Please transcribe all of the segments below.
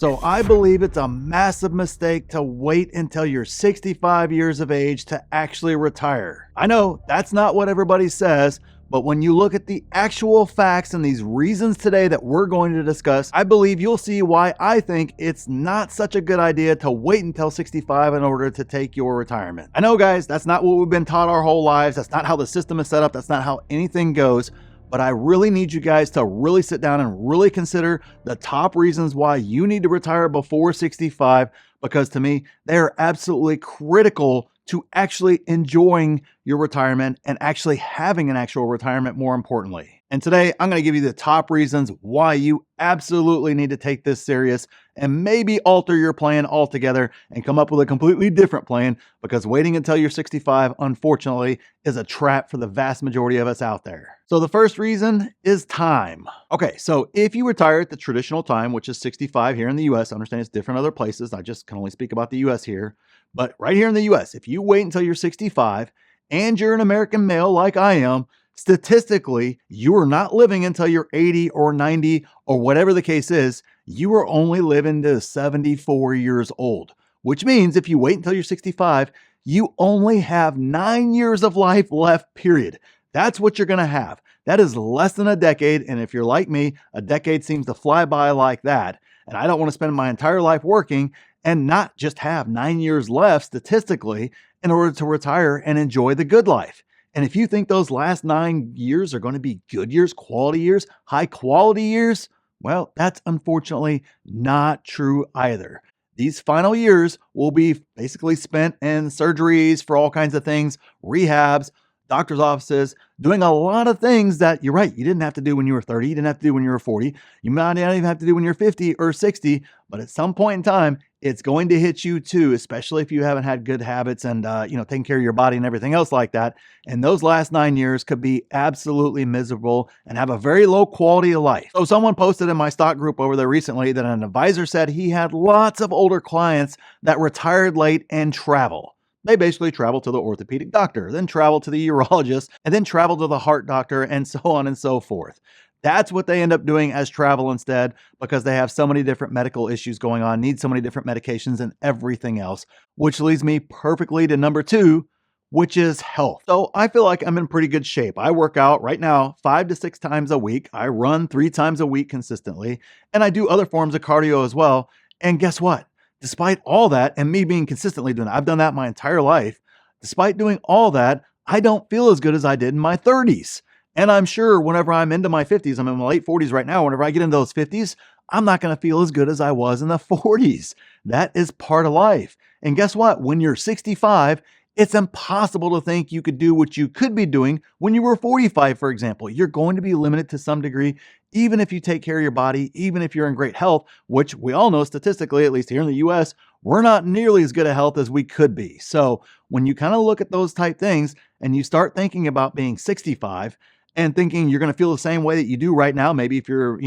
So I believe it's a massive mistake to wait until you're 65 years of age to actually retire. I know that's not what everybody says, but when you look at the actual facts and these reasons today that we're going to discuss, I believe you'll see why I think it's not such a good idea to wait until 65 in order to take your retirement. I know, guys, that's not what we've been taught our whole lives. That's not how the system is set up. That's not how anything goes. But I really need you guys to really sit down and really consider the top reasons why you need to retire before 65, because to me, they are absolutely critical to actually enjoying your retirement and actually having an actual retirement, more importantly. And today, I'm going to give you the top reasons why you absolutely need to take this serious and maybe alter your plan altogether and come up with a completely different plan, because waiting until you're 65, unfortunately, is a trap for the vast majority of us out there. So the first reason is time. Okay, so if you retire at the traditional time, which is 65 here in the US, I understand it's different other places. I just can only speak about the US here. But right here in the US, if you wait until you're 65 and you're an American male like I am, statistically, you are not living until you're 80 or 90 or whatever the case is. You are only living to 74 years old, which means if you wait until you're 65, you only have 9 years of life left, period. That's what you're going to have. That is less than a decade. And if you're like me, a decade seems to fly by like that. And I don't want to spend my entire life working and not just have 9 years left statistically in order to retire and enjoy the good life. And if you think those last 9 years are going to be good years, quality years, high quality years, well, that's unfortunately not true either. These final years will be basically spent in surgeries for all kinds of things, rehabs, doctor's offices, doing a lot of things that, you're right, you didn't have to do when you were 30, you didn't have to do when you were 40, you might not even have to do when you're 50 or 60, but at some point in time, it's going to hit you too, especially if you haven't had good habits and, taking care of your body and everything else like that. And those last 9 years could be absolutely miserable and have a very low quality of life. So someone posted in my stock group over there recently that an advisor said he had lots of older clients that retired late and travel. They basically travel to the orthopedic doctor, then travel to the urologist, and then travel to the heart doctor, and so on and so forth. That's what they end up doing as travel instead, because they have so many different medical issues going on, need so many different medications and everything else, which leads me perfectly to number 2, which is health. So I feel like I'm in pretty good shape. I work out right now 5 to 6 times a week. I run 3 times a week consistently, and I do other forms of cardio as well. And guess what? Despite all that, and me being consistently doing it, I've done that my entire life. Despite doing all that, I don't feel as good as I did in my 30s. And I'm sure whenever I'm into my 50s, I'm in my late 40s right now, whenever I get into those 50s, I'm not going to feel as good as I was in the 40s. That is part of life. And guess what? When you're 65, it's impossible to think you could do what you could be doing when you were 45, for example. You're going to be limited to some degree, even if you take care of your body, even if you're in great health, which we all know statistically, at least here in the US, we're not nearly as good a health as we could be. So when you kind of look at those type things and you start thinking about being 65 and thinking you're going to feel the same way that you do right now, maybe if you're,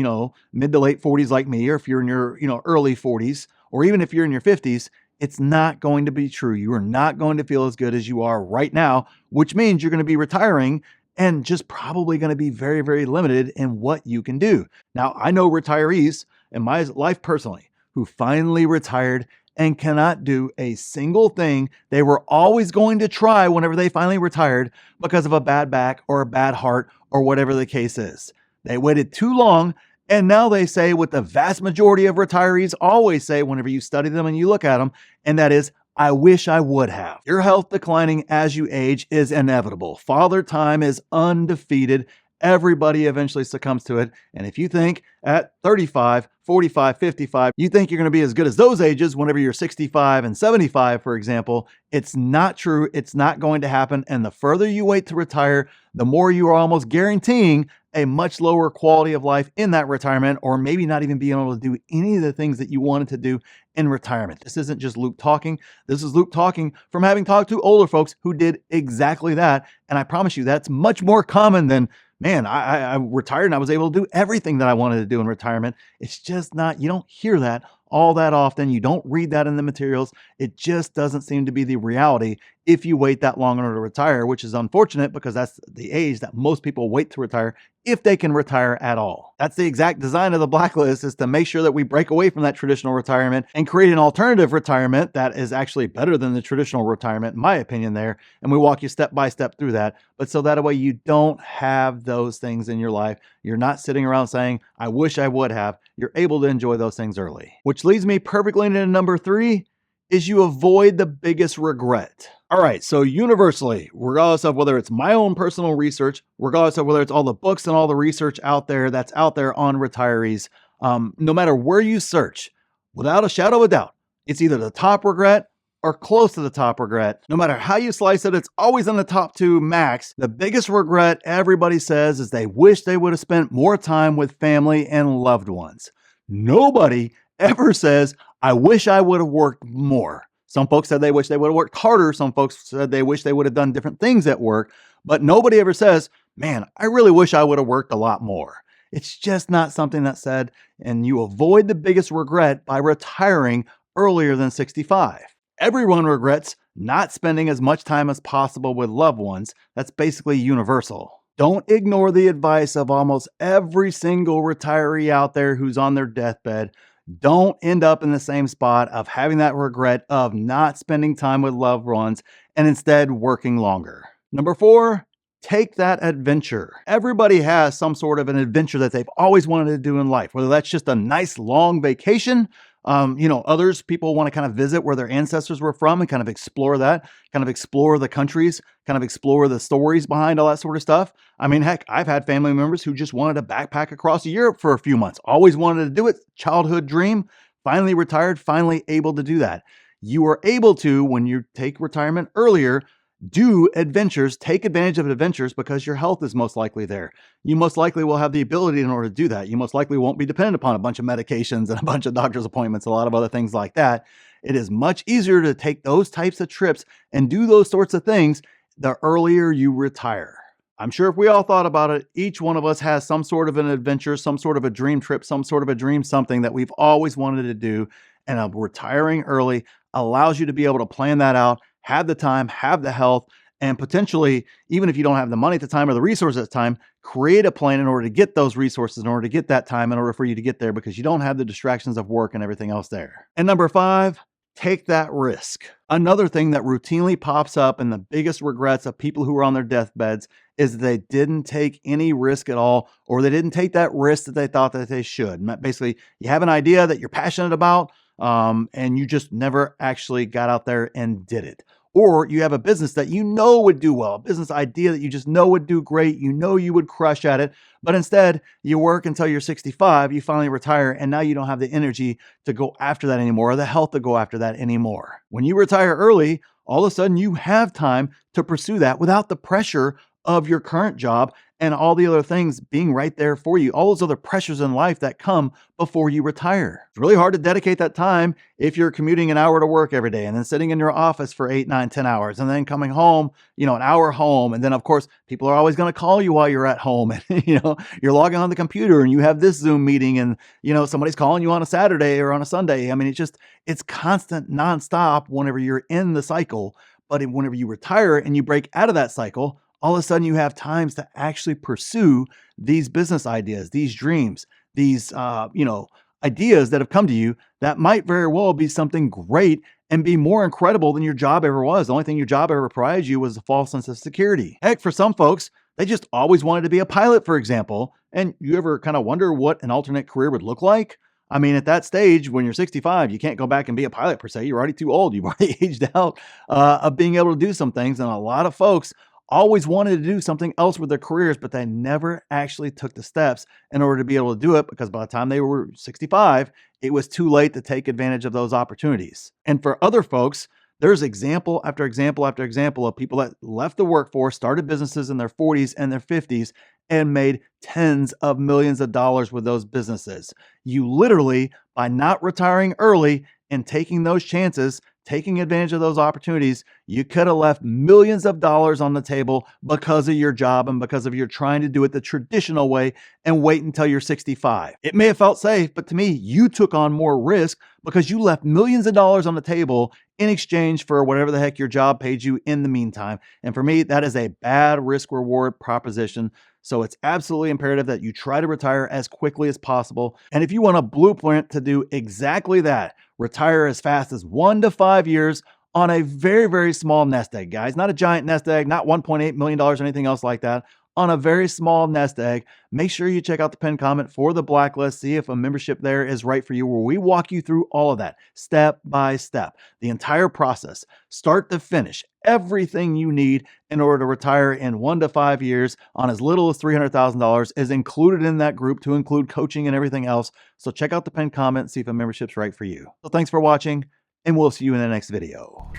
mid to late 40s like me, or if you're in your, early 40s, or even if you're in your 50s, it's not going to be true. You are not going to feel as good as you are right now, which means you're going to be retiring and just probably going to be very, very limited in what you can do. Now, I know retirees in my life personally who finally retired and cannot do a single thing they were always going to try whenever they finally retired because of a bad back or a bad heart or whatever the case is. They waited too long. And now they say what the vast majority of retirees always say whenever you study them and you look at them, and that is, I wish I would have. Your health declining as you age is inevitable. Father Time is undefeated. Everybody eventually succumbs to it. And if you think at 35, 45, 55, you think you're going to be as good as those ages whenever you're 65 and 75, for example, it's not true. It's not going to happen. And the further you wait to retire, the more you are almost guaranteeing a much lower quality of life in that retirement, or maybe not even being able to do any of the things that you wanted to do in retirement. This isn't just Luke talking. This is Luke talking from having talked to older folks who did exactly that. And I promise you, that's much more common than, man, I retired and I was able to do everything that I wanted to do in retirement. It's just not, you don't hear that all that often. You don't read that in the materials. It just doesn't seem to be the reality if you wait that long in order to retire, which is unfortunate because that's the age that most people wait to retire if they can retire at all. That's the exact design of the blacklist, is to make sure that we break away from that traditional retirement and create an alternative retirement that is actually better than the traditional retirement, in my opinion there. And we walk you step by step through that. But so that way you don't have those things in your life. You're not sitting around saying, I wish I would have. You're able to enjoy those things early. Which leads me perfectly into number 3, is you avoid the biggest regret. All right, so universally, regardless of whether it's my own personal research, regardless of whether it's all the books and all the research out there that's out there on retirees, no matter where you search, without a shadow of a doubt, it's either the top regret or close to the top regret. No matter how you slice it, it's always in the top 2 max. The biggest regret everybody says is they wish they would have spent more time with family and loved ones. Nobody ever says, I wish I would have worked more. Some folks said they wish they would have worked harder. Some folks said they wish they would have done different things at work, but nobody ever says, man, I really wish I would have worked a lot more. It's just not something that's said, and you avoid the biggest regret by retiring earlier than 65. Everyone regrets not spending as much time as possible with loved ones. That's basically universal. Don't ignore the advice of almost every single retiree out there who's on their deathbed. Don't end up in the same spot of having that regret of not spending time with loved ones and instead working longer. Number 4, take that adventure. Everybody has some sort of an adventure that they've always wanted to do in life, whether that's just a nice long vacation. Others people want to kind of visit where their ancestors were from and kind of explore that, kind of explore the countries, kind of explore the stories behind all that sort of stuff. I mean, heck, I've had family members who just wanted to backpack across Europe for a few months, always wanted to do it, childhood dream, finally retired, finally able to do that. You are able to, when you take retirement earlier, do adventures, take advantage of adventures because your health is most likely there. You most likely will have the ability in order to do that. You most likely won't be dependent upon a bunch of medications and a bunch of doctor's appointments, a lot of other things like that. It is much easier to take those types of trips and do those sorts of things the earlier you retire. I'm sure if we all thought about it, each one of us has some sort of an adventure, some sort of a dream trip, some sort of a dream something that we've always wanted to do. And retiring early allows you to be able to plan that out, have the time, have the health, and potentially, even if you don't have the money at the time or the resources at the time, create a plan in order to get those resources, in order to get that time, in order for you to get there, because you don't have the distractions of work and everything else there. And number 5, take that risk. Another thing that routinely pops up in the biggest regrets of people who are on their deathbeds is that they didn't take any risk at all, or they didn't take that risk that they thought that they should. And basically, you have an idea that you're passionate about, and you just never actually got out there and did it. Or you have a business that you know would do well, a business idea that you just know would do great, you know you would crush at it, but instead you work until you're 65, you finally retire, and now you don't have the energy to go after that anymore, or the health to go after that anymore. When you retire early, all of a sudden you have time to pursue that without the pressure of your current job and all the other things being right there for you, all those other pressures in life that come before you retire. It's really hard to dedicate that time if you're commuting an hour to work every day and then sitting in your office for 8, 9, 10 hours and then coming home, an hour home. And then of course, people are always going to call you while you're at home and, you're logging on the computer and you have this Zoom meeting and, somebody's calling you on a Saturday or on a Sunday. I mean, it's constant nonstop whenever you're in the cycle. But whenever you retire and you break out of that cycle, all of a sudden you have times to actually pursue these business ideas, these dreams, these, ideas that have come to you that might very well be something great and be more incredible than your job ever was. The only thing your job ever provided you was a false sense of security. Heck, for some folks, they just always wanted to be a pilot, for example. And you ever kind of wonder what an alternate career would look like? I mean, at that stage, when you're 65, you can't go back and be a pilot per se. You're already too old. You've already aged out of being able to do some things. And a lot of folks always wanted to do something else with their careers, but they never actually took the steps in order to be able to do it, because by the time they were 65, it was too late to take advantage of those opportunities. And for other folks, there's example after example after example of people that left the workforce, started businesses in their 40s and their 50s, and made tens of millions of dollars with those businesses. You literally, by not retiring early and taking those chances, taking advantage of those opportunities, you could have left millions of dollars on the table because of your job and because of your trying to do it the traditional way and wait until you're 65. It may have felt safe, but to me, you took on more risk because you left millions of dollars on the table in exchange for whatever the heck your job paid you in the meantime. And for me, that is a bad risk reward proposition. So it's absolutely imperative that you try to retire as quickly as possible. And if you want a blueprint to do exactly that, retire as fast as 1 to 5 years on a very, very small nest egg, guys. Not a giant nest egg, not $1.8 million or anything else like that. On a very small nest egg, make sure you check out the pinned comment for the blacklist. See if a membership there is right for you, where we walk you through all of that step by step, the entire process, start to finish, everything you need in order to retire in 1 to 5 years on as little as $300,000 is included in that group, to include coaching and everything else. So check out the pinned comment, see if a membership's right for you. So thanks for watching, and we'll see you in the next video.